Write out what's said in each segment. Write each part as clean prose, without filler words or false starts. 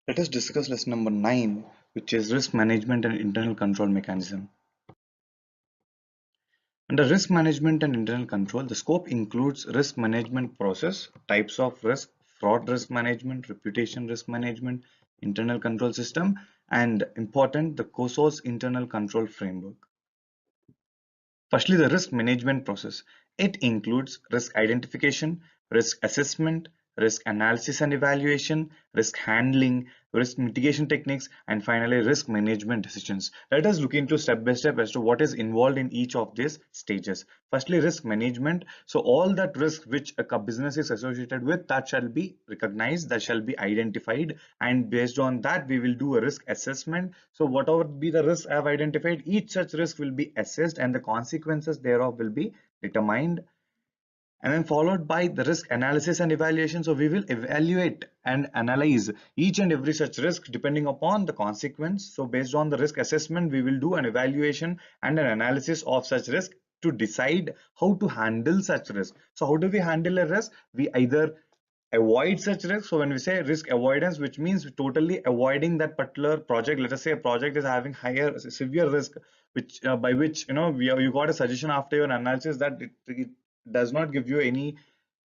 Let us discuss lesson number 9, which is risk management and internal control mechanism. Under risk management and internal control, the scope includes risk management process, types of risk, fraud risk management, reputation risk management, internal control system, and important, the COSO's internal control framework. Firstly, the risk management process. It includes risk identification, risk assessment, risk analysis and evaluation, risk handling, risk mitigation techniques, and finally risk management decisions. Let us look into step by step as to what is involved in each of these stages. Firstly, risk management. So all that risk which a business is associated with, that shall be recognized, that shall be identified, and based on that we will do a risk assessment. So whatever be the risk I have identified, each such risk will be assessed and the consequences thereof will be determined, and then followed by the risk analysis and evaluation. So we will evaluate and analyze each and every such risk depending upon the consequence. So based on the risk assessment, we will do an evaluation and an analysis of such risk to decide how to handle such risk. So how do we handle a risk? We either avoid such risk. So when we say risk avoidance, which means totally avoiding that particular project. Let us say a project is having higher severe risk, which by which you got a suggestion after your analysis that it does not give you any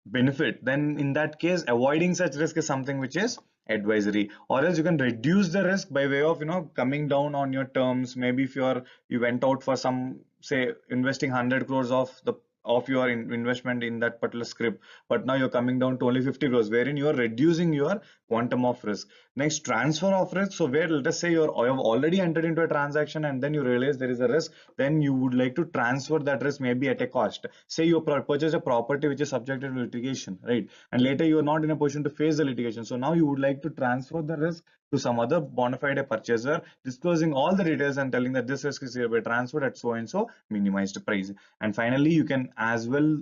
benefit. Then in that case, avoiding such risk is something which is advisory. Or else you can reduce the risk by way of coming down on your terms. Maybe if you went out for some, say, investing 100 crores of your investment in that particular script, but now you're coming down to only 50 crores, wherein you are reducing your quantum of risk. Next, transfer of risk. So where, let us say, you have already entered into a transaction and then you realize there is a risk, then you would like to transfer that risk, maybe at a cost. Say you purchase a property which is subjected to litigation, right? And later you are not in a position to face the litigation. So now you would like to transfer the risk to some other bona fide purchaser, disclosing all the details and telling that this risk is hereby transferred at so and so minimized price. And finally, you can as well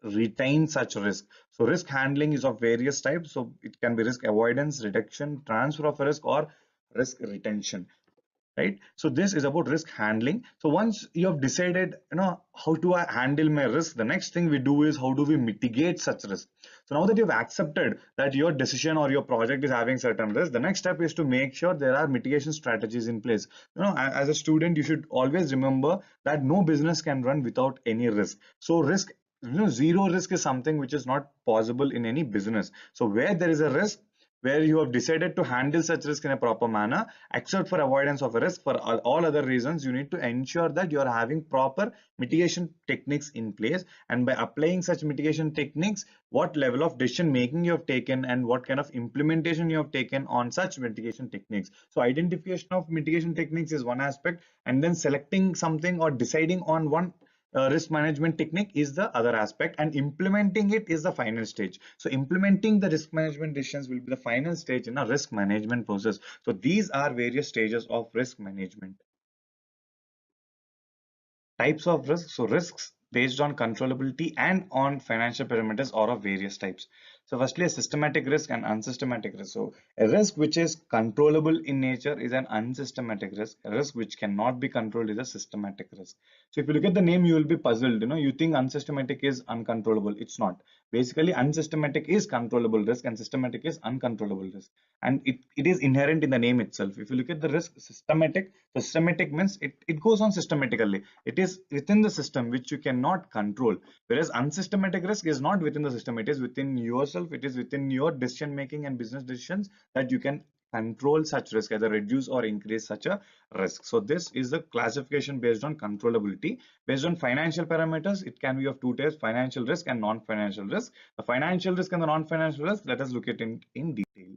retain such risk. So risk handling is of various types. So it can be risk avoidance, reduction, transfer of risk, or risk retention, right? So this is about risk handling. So once you have decided how to handle my risk, the next thing we do is how do we mitigate such risk. So now that you've accepted that your decision or your project is having certain risk, the next step is to make sure there are mitigation strategies in place. As a student, you should always remember that no business can run without any risk. So risk, zero risk is something which is not possible in any business. So where there is a risk, where you have decided to handle such risk in a proper manner, except for avoidance of a risk, for all other reasons, you need to ensure that you are having proper mitigation techniques in place. And by applying such mitigation techniques, what level of decision making you have taken and what kind of implementation you have taken on such mitigation techniques. So identification of mitigation techniques is one aspect, and then selecting something or deciding on one risk management technique is the other aspect, and implementing it is the final stage. So implementing the risk management decisions will be the final stage in a risk management process. So these are various stages of risk management. Types of risk. So risks based on controllability and on financial parameters are of various types. So firstly, a systematic risk and unsystematic risk. So a risk which is controllable in nature is an unsystematic risk. A risk which cannot be controlled is a systematic risk. So if you look at the name, you will be puzzled. You think unsystematic is uncontrollable. It's not. Basically, unsystematic is controllable risk and systematic is uncontrollable risk. And it is inherent in the name itself. If you look at the risk systematic, so systematic means it goes on systematically. It is within the system which you cannot control. Whereas unsystematic risk is not within the system. It is within yourself. It is within your decision making and business decisions that you can control such risk, either reduce or increase such a risk. So this is the classification based on controllability. Based on financial parameters, it can be of two types: financial risk and non-financial risk. The financial risk and the non-financial risk, let us look at it in detail.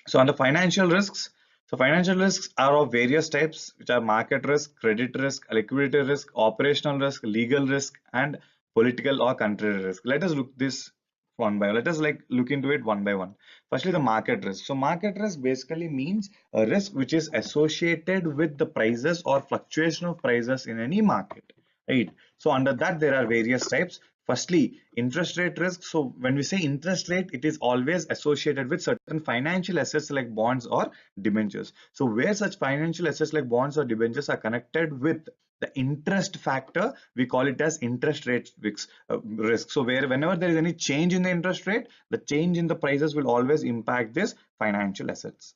So on the financial risks, so financial risks are of various types, which are market risk, credit risk, liquidity risk, operational risk, legal risk, and political or country risk. Let us look this one by one. Let us look into it one by one. Firstly, the market risk. So market risk basically means a risk which is associated with the prices or fluctuation of prices in any market, right? So under that there are various types. Firstly, interest rate risk. So when we say interest rate, it is always associated with certain financial assets like bonds or debentures. So where such financial assets like bonds or debentures are connected with The interest factor, we call it as interest rate risk. So whenever there is any change in the interest rate, the change in the prices will always impact this financial assets.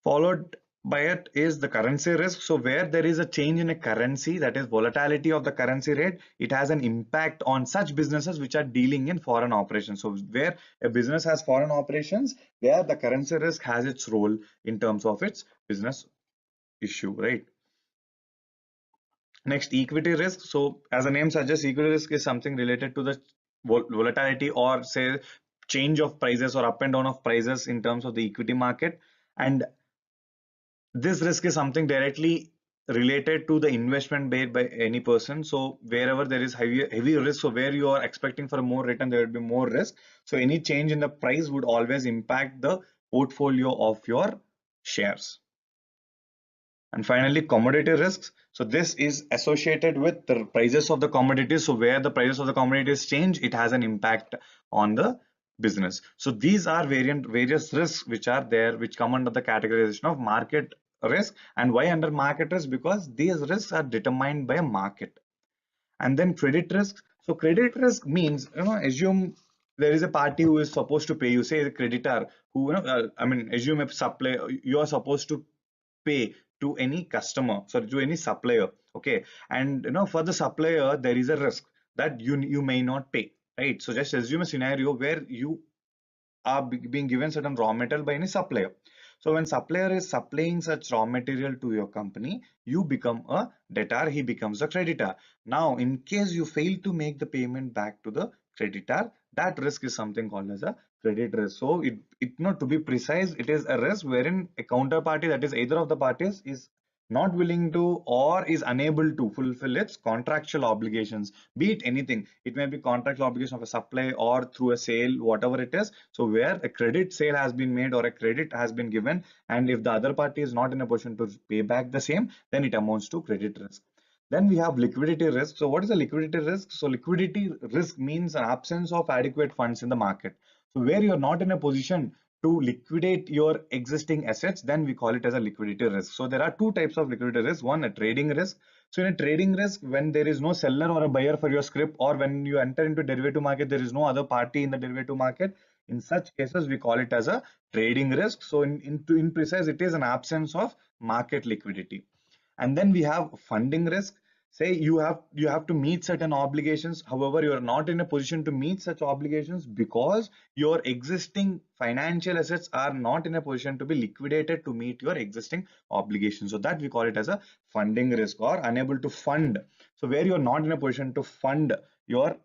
Followed by it is the currency risk. So where there is a change in a currency, that is volatility of the currency rate, it has an impact on such businesses which are dealing in foreign operations. So where a business has foreign operations, there the currency risk has its role in terms of its business issue, right? Next, equity risk. So as the name suggests, equity risk is something related to the volatility, or say change of prices or up and down of prices in terms of the equity market. And this risk is something directly related to the investment made by any person. So wherever there is heavy risk, so where you are expecting for more return, there will be more risk. So any change in the price would always impact the portfolio of your shares. And finally, commodity risks. So this is associated with the prices of the commodities. So where the prices of the commodities change, it has an impact on the business. So these are various risks which are there, which come under the categorization of market risk. And why under market risk? Because these risks are determined by a market. And then credit risk. So credit risk means, assume there is a party who is supposed to pay you, say the creditor who, I mean, assume a supplier, you are supposed to pay to any customer, sorry, to any supplier. Okay. And for the supplier, there is a risk that you may not pay, right? So just assume a scenario where you are being given certain raw material by any supplier. So when supplier is supplying such raw material to your company, you become a debtor, he becomes a creditor. Now, in case you fail to make the payment back to the creditor, that risk is something called as a credit risk. So not to be precise, it is a risk wherein a counterparty, that is either of the parties, is not willing to or is unable to fulfill its contractual obligations, be it anything. It may be contractual obligation of a supply or through a sale, whatever it is. So where a credit sale has been made or a credit has been given, and if the other party is not in a position to pay back the same, then it amounts to credit risk. Then we have liquidity risk. So what is a liquidity risk? So liquidity risk means absence of adequate funds in the market. So where you're not in a position to liquidate your existing assets, then we call it as a liquidity risk. So there are two types of liquidity risk. One, a trading risk. So in a trading risk, when there is no seller or a buyer for your script, or when you enter into derivative market, there is no other party in the derivative market. In such cases, we call it as a trading risk. So in precise, it is an absence of market liquidity. And then we have funding risk. Say you have to meet certain obligations, however you are not in a position to meet such obligations because your existing financial assets are not in a position to be liquidated to meet your existing obligations. So that we call it as a funding risk, or unable to fund. So where you are not in a position to fund your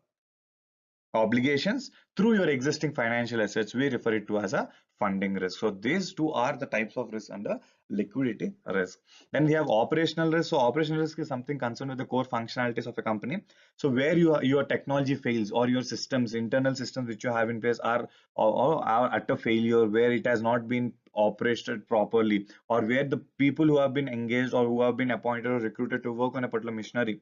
obligations through your existing financial assets, we refer it to as a funding risk. So these two are the types of risk under liquidity risk. Then we have operational risk. So operational risk is something concerned with the core functionalities of a company. So where your technology fails, or your systems, internal systems which you have in place are at a failure, where it has not been operated properly, or where the people who have been engaged or who have been appointed or recruited to work on a particular machinery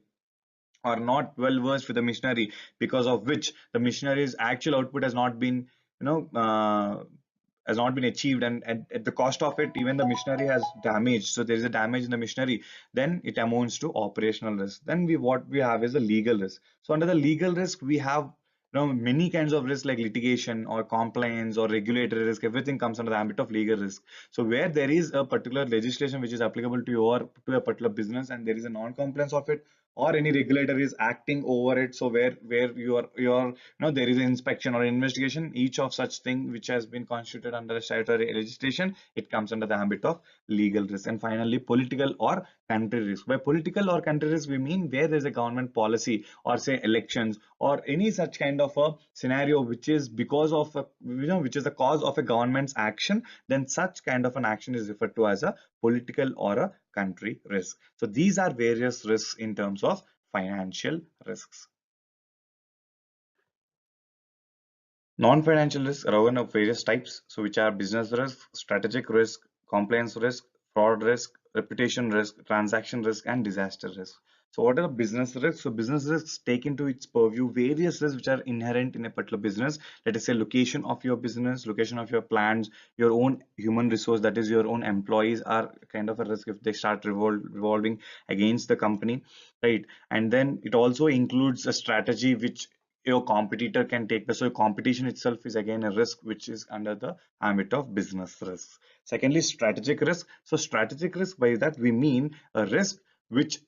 are not well versed with the machinery, because of which the machinery's actual output has not been, you know has not been achieved, and at the cost of it, even the machinery has damaged. So there is a damage in the machinery, then it amounts to operational risk. Then what we have is a legal risk. So under the legal risk, we have many kinds of risk, like litigation or compliance or regulatory risk. Everything comes under the ambit of legal risk. So where there is a particular legislation which is applicable to a particular business, and there is a non-compliance of it, or any regulator is acting over it, so where there is an inspection or investigation, each of such thing which has been constituted under a statutory legislation, it comes under the ambit of legal risk. And finally, political or country risk. By political or country risk, we mean where there is a government policy, or say elections, or any such kind of a scenario which is because of which is the cause of a government's action, then such kind of an action is referred to as a political or a country risk. So these are various risks in terms of financial risks. Non-financial risks are one of various types, so which are business risk, strategic risk, compliance risk, fraud risk, reputation risk, transaction risk, and disaster risk. So what are the business risks? So business risks take into its purview various risks which are inherent in a particular business. Let us say location of your business, location of your plants, your own human resource, that is your own employees are kind of a risk if they start revolving against the company, right? And then it also includes a strategy which your competitor can take. So competition itself is again a risk which is under the ambit of business risks. Secondly, strategic risk. So strategic risk, by that we mean a risk which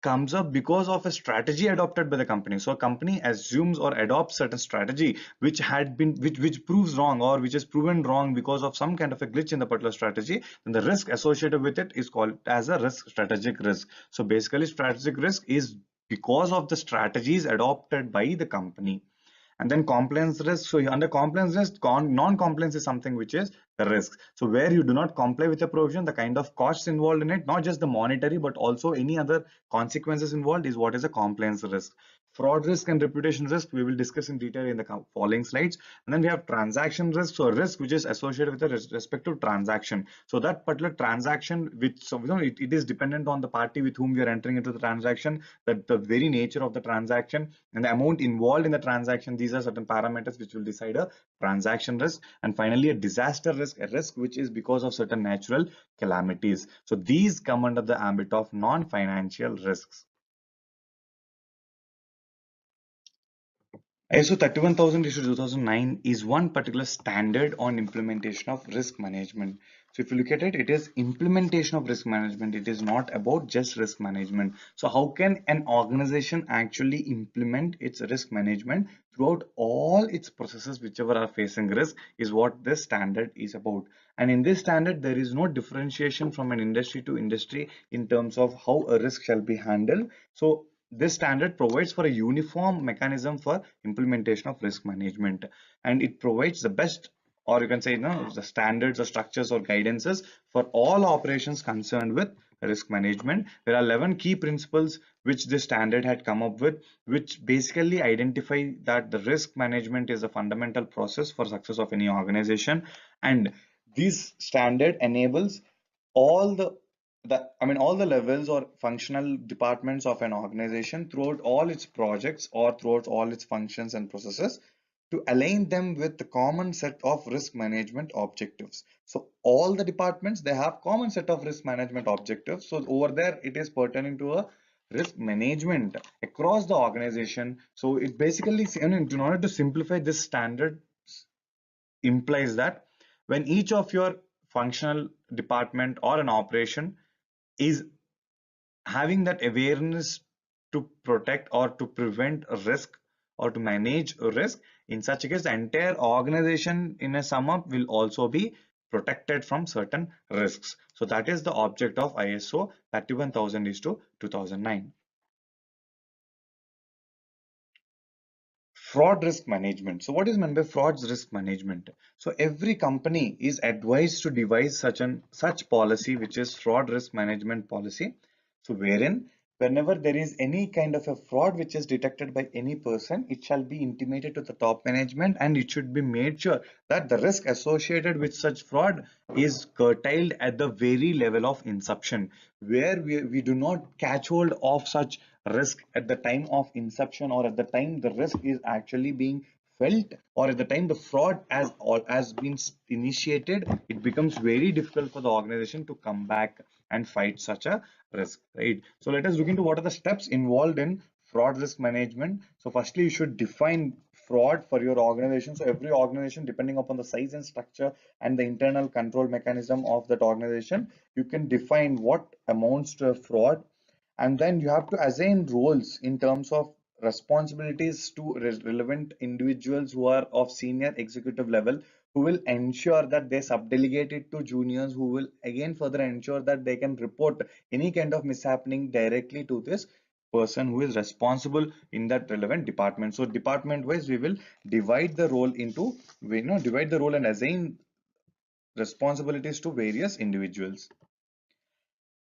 comes up because of a strategy adopted by the company. So a company assumes or adopts certain strategy which had been which proves wrong, or which is proven wrong because of some kind of a glitch in the particular strategy, then the risk associated with it is called as a risk, strategic risk. So basically strategic risk is because of the strategies adopted by the company. And then compliance risk. So under compliance risk, non-compliance is something which is the risk. So where you do not comply with a provision, the kind of costs involved in it, not just the monetary, but also any other consequences involved, is what is a compliance risk. Fraud risk and reputation risk, we will discuss in detail in the following slides. And then we have transaction risk, so risk which is associated with the respective transaction. So that particular transaction, which it is dependent on the party with whom we are entering into the transaction, that the very nature of the transaction and the amount involved in the transaction. These are certain parameters which will decide a transaction risk. And finally, a disaster risk, a risk which is because of certain natural calamities. So these come under the ambit of non-financial risks. ISO 31000/2009 is one particular standard on implementation of risk management. So if you look at it, it is implementation of risk management. It is not about just risk management. So how can an organization actually implement its risk management throughout all its processes, whichever are facing risk, is what this standard is about. And in this standard, there is no differentiation from an industry to industry in terms of how a risk shall be handled. So this standard provides for a uniform mechanism for implementation of risk management, and it provides the best, or you can say, the standards or structures or guidances for all operations concerned with risk management. There are 11 key principles which this standard had come up with, which basically identify that the risk management is a fundamental process for success of any organization. And this standard enables all all the levels or functional departments of an organization throughout all its projects or throughout all its functions and processes to align them with the common set of risk management objectives. So all the departments, they have common set of risk management objectives. So over there it is pertaining to a risk management across the organization. So it basically, in order to simplify, this standard implies that when each of your functional department or an operation is having that awareness to protect or to prevent a risk or to manage a risk, in such a case the entire organization in a sum up will also be protected from certain risks. So that is the object of ISO 31000/2009. Fraud risk management. So what is meant by fraud risk management? So every company is advised to devise such policy, which is fraud risk management policy. So wherein whenever there is any kind of a fraud which is detected by any person, it shall be intimated to the top management, and it should be made sure that the risk associated with such fraud is curtailed at the very level of inception, where we do not catch hold of such risk at the time of inception, or at the time the risk is actually being felt, or at the time the fraud has been initiated. It becomes very difficult for the organization to come back and fight such a risk, right? So let us look into what are the steps involved in fraud risk management. So firstly, you should define fraud for your organization. So every organization, depending upon the size and structure and the internal control mechanism of that organization, you can define what amounts to a fraud. And then you have to assign roles in terms of responsibilities to relevant individuals who are of senior executive level, who will ensure that they subdelegate it to juniors, who will again further ensure that they can report any kind of mishappening directly to this person who is responsible in that relevant department. So department wise, we will divide the role into, divide the role and assign responsibilities to various individuals.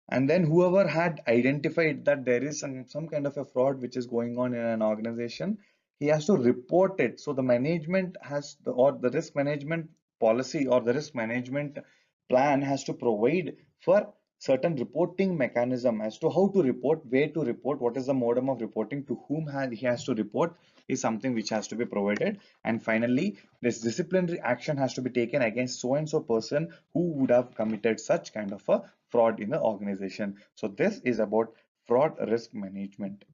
And then whoever had identified that there is some kind of a fraud which is going on in an organization, he has to report it. So the management has or the risk management policy or the risk management plan has to provide for certain reporting mechanism as to how to report, where to report, what is the modem of reporting, to whom he has to report is something which has to be provided. And finally, this disciplinary action has to be taken against so and so person who would have committed such kind of a fraud in the organization. So this is about fraud risk management.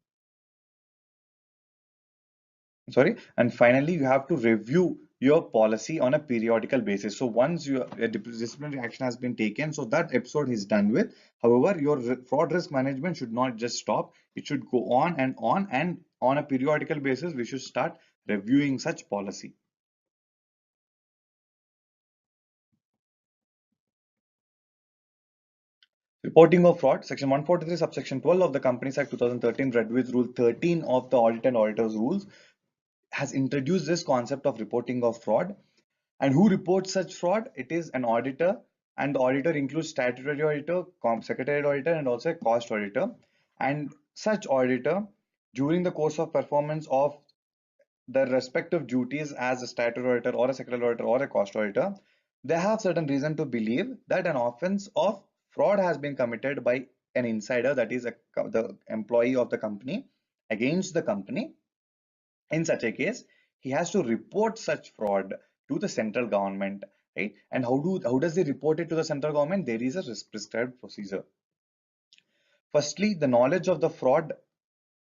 Sorry. And finally, you have to review your policy on a periodical basis. So once your disciplinary action has been taken, so that episode is done with. However, your fraud risk management should not just stop. It should go on, and on a periodical basis we should start reviewing such policy. Reporting of fraud, section 143 subsection 12 of the Companies Act 2013, read with rule 13 of the audit and auditors rules, has introduced this concept of reporting of fraud. And who reports such fraud? It is an auditor, and the auditor includes statutory auditor, secretarial auditor, and also a cost auditor. And such auditor, during the course of performance of their respective duties as a statutory auditor or a secretarial auditor or a cost auditor, they have certain reason to believe that an offense of fraud has been committed by an insider, that is the employee of the company, against the company. In such a case, he has to report such fraud to the central government, right? And how does he report it to the central government? There is a prescribed procedure. Firstly, the knowledge of the fraud,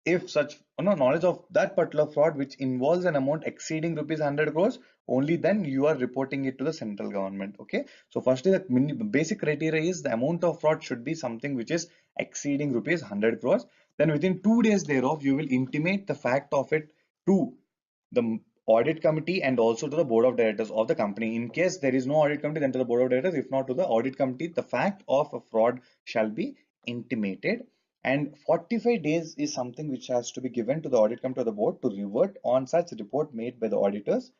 if such no knowledge of that particular fraud which involves an amount exceeding rupees 100 crores, only then you are reporting it to the central government. Okay, so firstly, the basic criteria is the amount of fraud should be something which is exceeding rupees 100 crores. Then within 2 days thereof, you will intimate the fact of it to the audit committee and also to the board of directors of the company. In case there is no audit committee, then to the board of directors. If not to the audit committee, the fact of a fraud shall be intimated. And 45 days is something which has to be given to the audit committee or the board to revert on such report made by the auditors.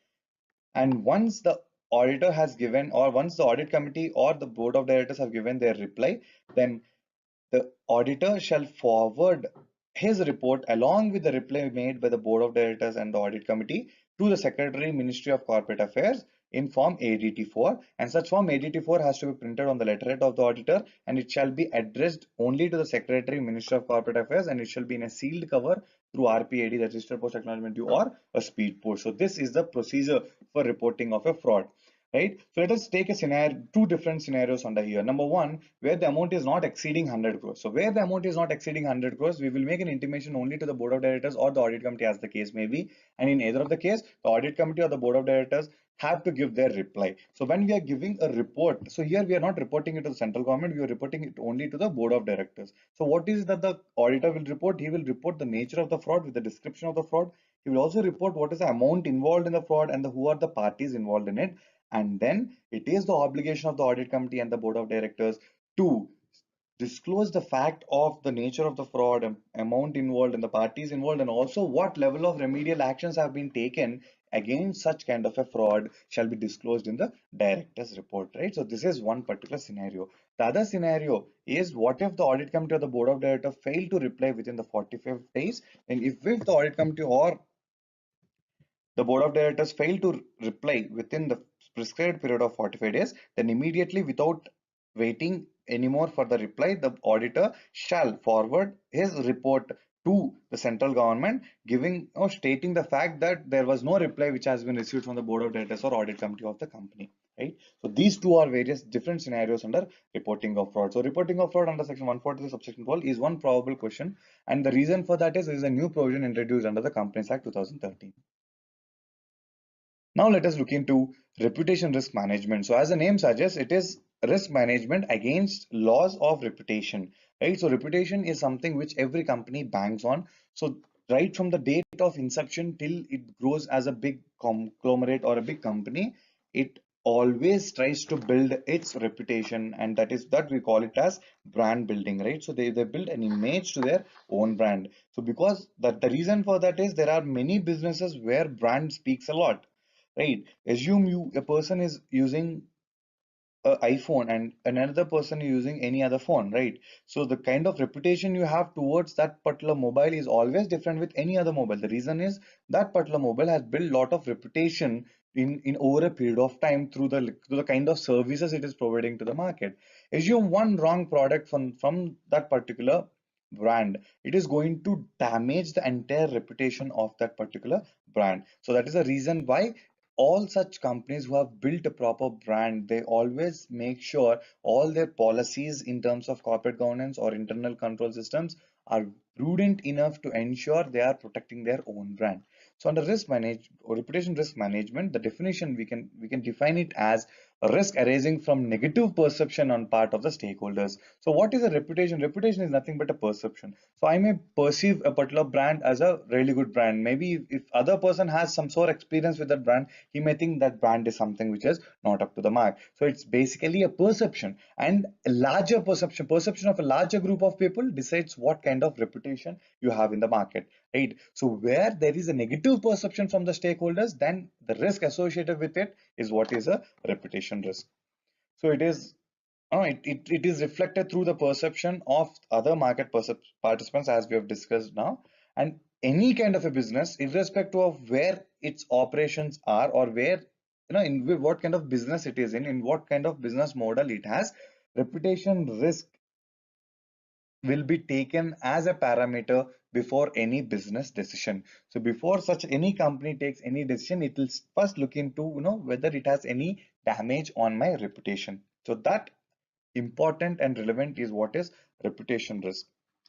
And once the auditor has given, or once the audit committee or the board of directors have given their reply, then the auditor shall forward his report along with the reply made by the board of directors and the audit committee to the Secretary, Ministry of Corporate Affairs in form ADT4, and such form ADT4 has to be printed on the letterhead of the auditor, and it shall be addressed only to the Secretary, Ministry of Corporate Affairs, and it shall be in a sealed cover through RPAD, the Registered Post Acknowledgement Due, or a speed post. So this is the procedure for reporting of a fraud. Right. So let us take a scenario, two different scenarios under here. Number one, where the amount is not exceeding 100 crores. So where the amount is not exceeding 100 crores, we will make an intimation only to the board of directors or the audit committee, as the case may be. And in either of the case, the audit committee or the board of directors have to give their reply. So when we are giving a report, so here we are not reporting it to the central government, we are reporting it only to the board of directors. So what is that the auditor will report? He will report the nature of the fraud with the description of the fraud. He will also report what is the amount involved in the fraud and who are the parties involved in it. And then it is the obligation of the audit committee and the board of directors to disclose the fact of the nature of the fraud, amount involved, and the parties involved, and also what level of remedial actions have been taken against such kind of a fraud shall be disclosed in the director's report, right? So this is one particular scenario. The other scenario is, what if the audit committee or the board of directors fail to reply within the 45 days? And if the audit committee or the board of directors fail to reply within the prescribed period of 45 days, then immediately, without waiting anymore for the reply, the auditor shall forward his report to the central government, giving or stating the fact that there was no reply which has been received from the board of directors or audit committee of the company. Right. So these two are various different scenarios under reporting of fraud. So reporting of fraud under section 143 subsection 12 is one probable question, and the reason for that is there is a new provision introduced under the Companies Act 2013. Now let us look into reputation risk management. So as the name suggests, it is risk management against loss of reputation, right? So reputation is something which every company banks on. So right from the date of inception till it grows as a big conglomerate or a big company, it always tries to build its reputation, and that we call it as brand building, right? So they build an image to their own brand. So because that, the reason for that is, there are many businesses where brand speaks a lot, right? Assume a person is using a iPhone and another person using any other phone, right? So the kind of reputation you have towards that particular mobile is always different with any other mobile. The reason is that particular mobile has built a lot of reputation in over a period of time through the kind of services it is providing to the market. Assume one wrong product from that particular brand, it is going to damage the entire reputation of that particular brand. So that is the reason why all such companies who have built a proper brand, they always make sure all their policies in terms of corporate governance or internal control systems are prudent enough to ensure they are protecting their own brand. So under risk manage or reputation risk management, the definition we can define it as a risk arising from negative perception on part of the stakeholders. So what is a reputation? Reputation is nothing but a perception. So I may perceive a particular brand as a really good brand. Maybe if other person has some sort of experience with that brand, he may think that brand is something which is not up to the mark. So it's basically a perception, and a larger perception of a larger group of people decides what kind of reputation you have in the market, right? So where there is a negative perception from the stakeholders, then the risk associated with it is what is a reputation risk. So it is it is reflected through the perception of other market participants, as we have discussed now. And any kind of a business, irrespective of where its operations are, or where, in what kind of business it is in what kind of business model it has, reputation risk will be taken as a parameter before any business decision. So before such any company takes any decision, it will first look into, whether it has any damage on my reputation. So that important and relevant is what is reputation risk,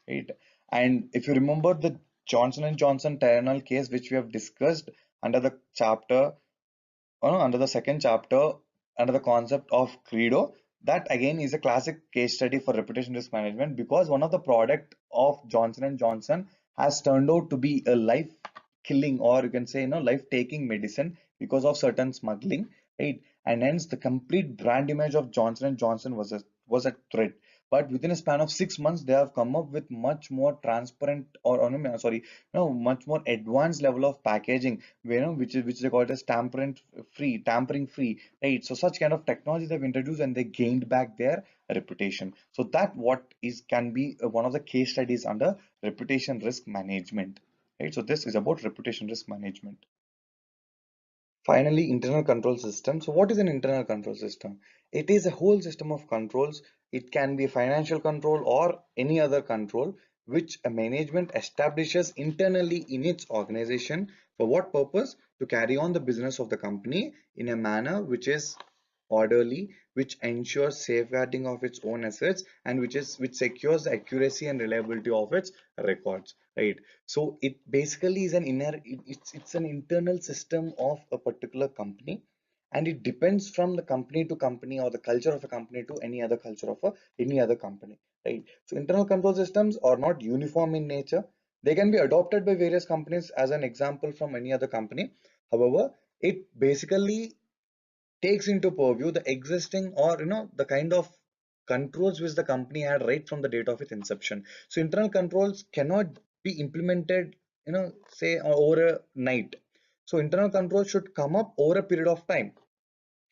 right? And if you remember the Johnson and Johnson Tylenol case, which we have discussed under the chapter, under the second chapter, under the concept of credo, that again is a classic case study for reputation risk management, because one of the product of Johnson and Johnson has turned out to be a life killing, or you can say, life taking medicine because of certain smuggling, right? And hence the complete brand image of Johnson and Johnson was a threat. But within a span of 6 months, they have come up with much more transparent, or no, sorry, no, much more advanced level of packaging, which they call it as tampering free, right? So such kind of technology they've introduced, and they gained back their reputation. So that what is can be one of the case studies under reputation risk management, right? So this is about reputation risk management. Finally, internal control system. So what is an internal control system? It is a whole system of controls. It can be a financial control or any other control which a management establishes internally in its organization. For what purpose? To carry on the business of the company in a manner which is orderly, which ensures safeguarding of its own assets, and which secures the accuracy and reliability of its records, right? So it basically is it's an internal system of a particular company, and it depends from the company to company, or the culture of a company to any other culture of any other company, right? So internal control systems are not uniform in nature. They can be adopted by various companies as an example from any other company. However, it basically takes into purview the existing, or the kind of controls which the company had right from the date of its inception. So internal controls cannot be implemented, say over a night. So internal controls should come up over a period of time.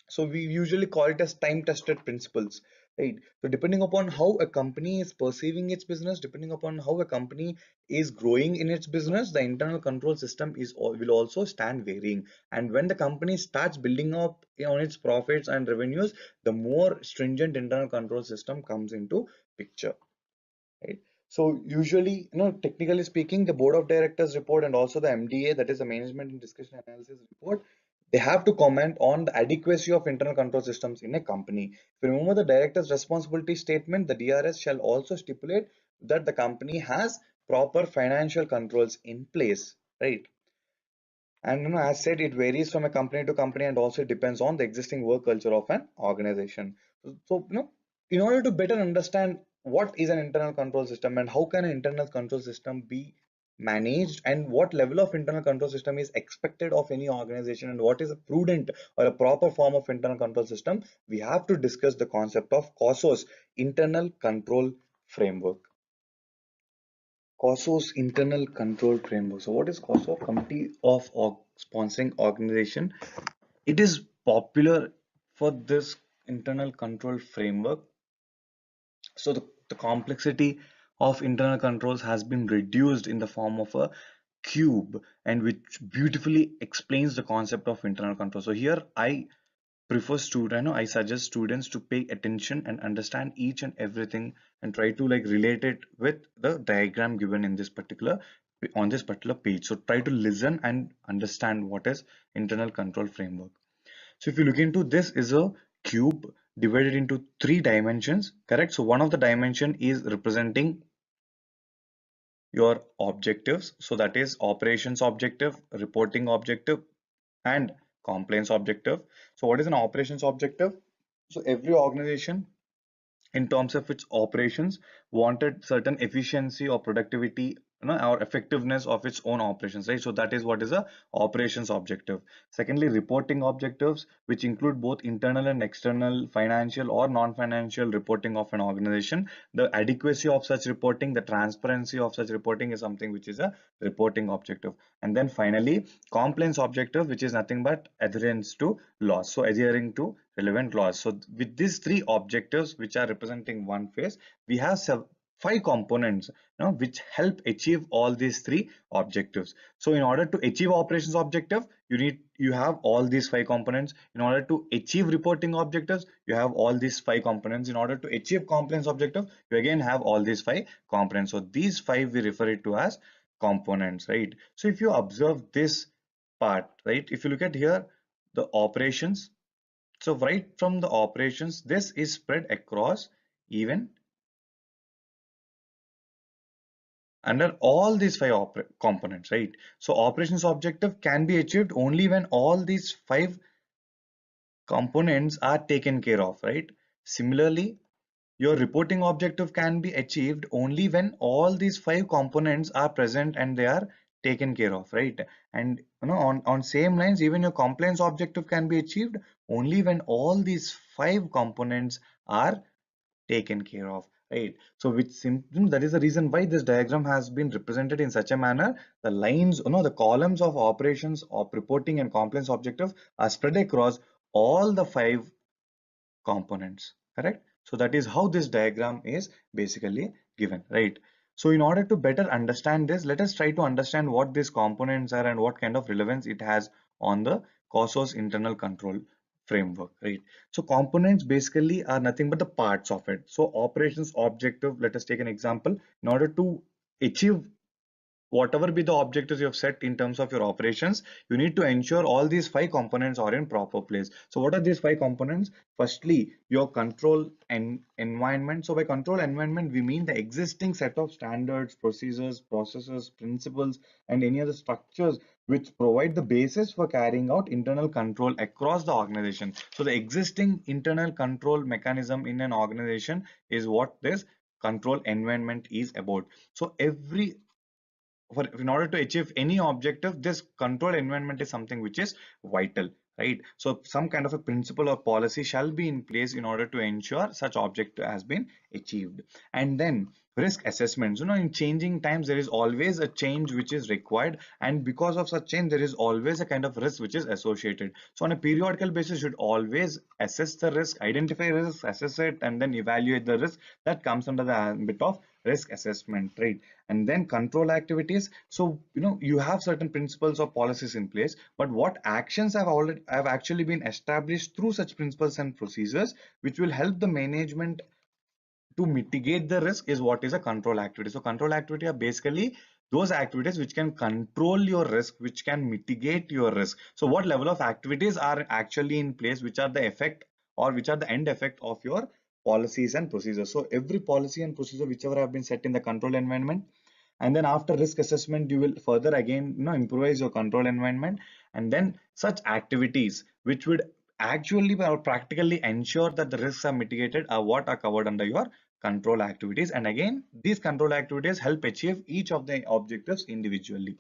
So we usually call it as time tested principles, right? So depending upon how a company is perceiving its business, depending upon how a company is growing in its business, the internal control system will also stand varying. And when the company starts building up on its profits and revenues, the more stringent internal control system comes into picture, right? So usually, technically speaking, the board of directors report and also the MDA, that is the management and discussion analysis report, they have to comment on the adequacy of internal control systems in a company. If you remember the director's responsibility statement, the DRS shall also stipulate that the company has proper financial controls in place, right? And as said, it varies from a company to company, and also it depends on the existing work culture of an organization. So, in order to better understand what is an internal control system and how can an internal control system be managed, and what level of internal control system is expected of any organization, and what is a prudent or a proper form of internal control system, we have to discuss the concept of COSO's internal control framework. COSO's internal control framework. So what is COSO? Committee of Sponsoring Organization. It is popular for this, internal control framework. So the complexity of internal controls has been reduced in the form of a cube, and which beautifully explains the concept of internal control. So here I suggest students to pay attention and understand each and everything and try to like relate it with the diagram given in this particular on this particular page. So try to listen and understand what is internal control framework. So if you look into this is a cube divided into three dimensions, correct? So one of the dimension is representing your objectives. So that is operations objective, reporting objective, and compliance objective. So what is an operations objective? So every organization in terms of its operations wanted certain efficiency or productivity, or effectiveness of its own operations, right? So that is what is a operations objective. Secondly, reporting objectives, which include both internal and external financial or non-financial reporting of an organization. The adequacy of such reporting, the transparency of such reporting is something which is a reporting objective. And then finally, compliance objective, which is nothing but adherence to laws, so adhering to relevant laws. So with these three objectives which are representing one phase, we have five components which help achieve all these three objectives. So in order to achieve operations objective, you have all these five components. In order to achieve reporting objectives, you have all these five components. In order to achieve compliance objective, you again have all these five components. So these five we refer it to as components, right? So if you observe this part, right, if you look at here, the operations, so right from the operations, this is spread across even under all these five components, right? So operations objective can be achieved only when all these five components are taken care of, right? Similarly, your reporting objective can be achieved only when all these five components are present and they are taken care of, right? And on same lines, even your compliance objective can be achieved only when all these five components are taken care of, right? So which that is the reason why this diagram has been represented in such a manner. The lines, the columns of operations of reporting and compliance objective are spread across all the five components, correct? So that is how this diagram is basically given, right? So in order to better understand this, let us try to understand what these components are and what kind of relevance it has on the COSO's internal control framework, right? So components basically are nothing but the parts of it. So operations objective, let us take an example. In order to achieve whatever be the objectives you have set in terms of your operations, you need to ensure all these five components are in proper place. So what are these five components? Firstly, your control and environment. So by control environment, we mean the existing set of standards, procedures, processes, principles, and any other structures which provide the basis for carrying out internal control across the organization. So the existing internal control mechanism in an organization is what this control environment is about. So in order to achieve any objective, this control environment is something which is vital, right? So some kind of a principle or policy shall be in place in order to ensure such objective has been achieved. And then risk assessments, in changing times there is always a change which is required, and because of such change there is always a kind of risk which is associated. So on a periodical basis, you should always assess the risk, identify risks, assess it, and then evaluate the risk. That comes under the ambit of risk assessment, right? And then control activities. So you have certain principles or policies in place, but what actions have actually been established through such principles and procedures which will help the management to mitigate the risk is what is a control activity. So control activity are basically those activities which can control your risk, which can mitigate your risk. So what level of activities are actually in place, which are the effect or which are the end effect of your policies and procedures. So every policy and procedure whichever have been set in the control environment, and then after risk assessment you will further again improvise your control environment, and then such activities which would actually or practically ensure that the risks are mitigated are what are covered under your control activities. And again, these control activities help achieve each of the objectives individually.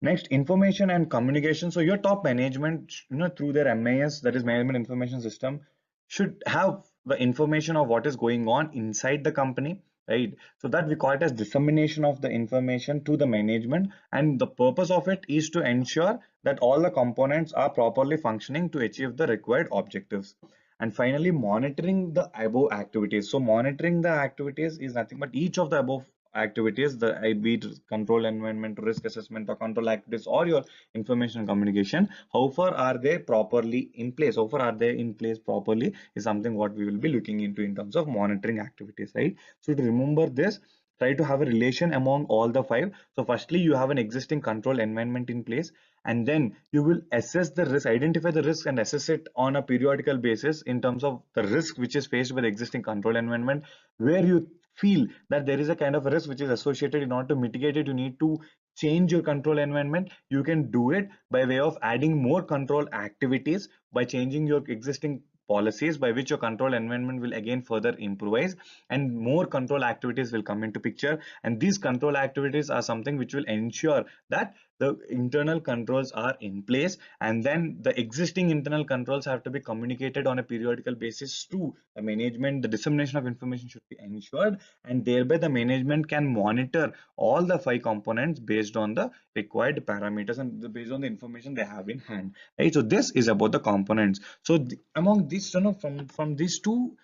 Next, information and communication. So your top management, through their MIS, that is management information system, should have the information of what is going on inside the company, right? So that we call it as dissemination of the information to the management, and the purpose of it is to ensure that all the components are properly functioning to achieve the required objectives. And finally, monitoring the above activities. So monitoring the activities is nothing but each of the above activities, the be it control environment, risk assessment, or control activities, or your information and communication, how far are they properly in place? How far are they in place properly is something what we will be looking into in terms of monitoring activities, right? So to remember this, try to have a relation among all the five. So firstly, you have an existing control environment in place, and then you will assess the risk, identify the risk and assess it on a periodical basis in terms of the risk which is faced by the existing control environment. Where you feel that there is a kind of a risk which is associated, in order to mitigate it, you need to change your control environment. You can do it by way of adding more control activities, by changing your existing policies, by which your control environment will again further improvise, and more control activities will come into picture. And these control activities are something which will ensure that the internal controls are in place, and then the existing internal controls have to be communicated on a periodical basis to the management. The dissemination of information should be ensured, and thereby the management can monitor all the five components based on the required parameters and based on the information they have in hand, right? So this is about the components. So among these, from these two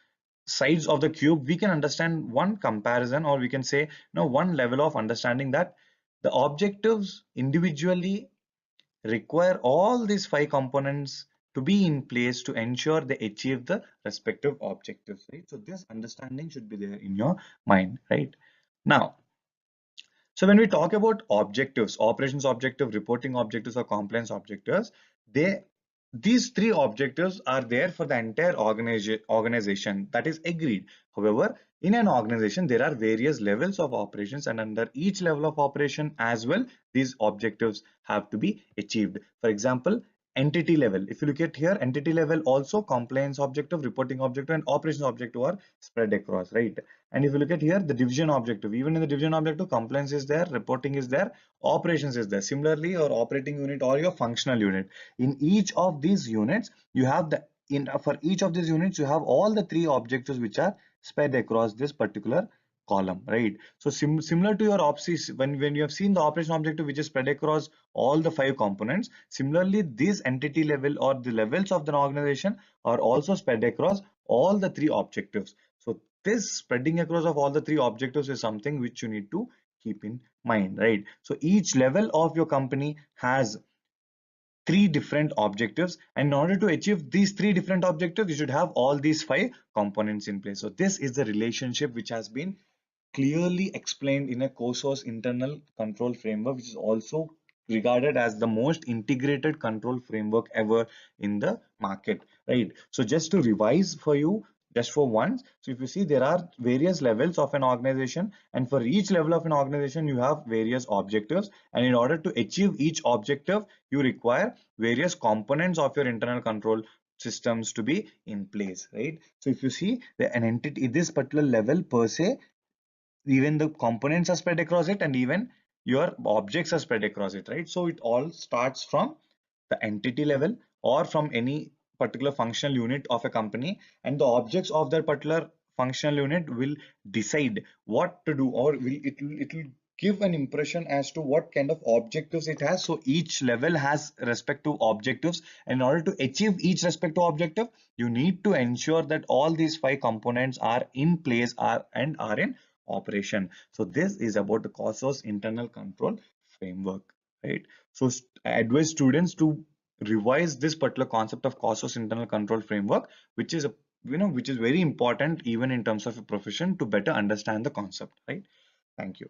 sides of the cube, we can understand one comparison, or we can say, one level of understanding, that the objectives individually require all these five components to be in place to ensure they achieve the respective objectives, right? So this understanding should be there in your mind, right? Now, so when we talk about objectives, operations objective, reporting objectives, or compliance objectives, they these three objectives are there for the entire organization, that is agreed. However, in an organization, there are various levels of operations, and under each level of operation as well, these objectives have to be achieved. For example, entity level. If you look at here, entity level also compliance objective, reporting objective, and operations objective are spread across, right? And if you look at here, the division objective, even in the division objective, compliance is there, reporting is there, operations is there. Similarly, your operating unit or your functional unit. In each of these units, you have for each of these units, you have all the three objectives which are spread across this particular column, right? So similar to your OPSIS, when you have seen the operation objective which is spread across all the five components, similarly, this entity level or the levels of the organization are also spread across all the three objectives. So this spreading across of all the three objectives is something which you need to keep in mind, right? So each level of your company has three different objectives, and in order to achieve these three different objectives, you should have all these five components in place. So this is the relationship which has been clearly explained in a COSOS internal control framework, which is also regarded as the most integrated control framework ever in the market, right? So just to revise for you, just for once, so if you see, there are various levels of an organization, and for each level of an organization, you have various objectives, and in order to achieve each objective, you require various components of your internal control systems to be in place, right? So if you see an entity, this particular level per se, even the components are spread across it, and even your objects are spread across it, right? So it all starts from the entity level or from any particular functional unit of a company, and the objects of that particular functional unit will decide what to do, or it will give an impression as to what kind of objectives it has. So each level has respective objectives, and in order to achieve each respective objective, you need to ensure that all these five components are in place, are in operation. So this is about the COSOS internal control framework, right? So I advise students to revise this particular concept of COSOS internal control framework, which is which is very important even in terms of a profession, to better understand the concept, right? Thank you.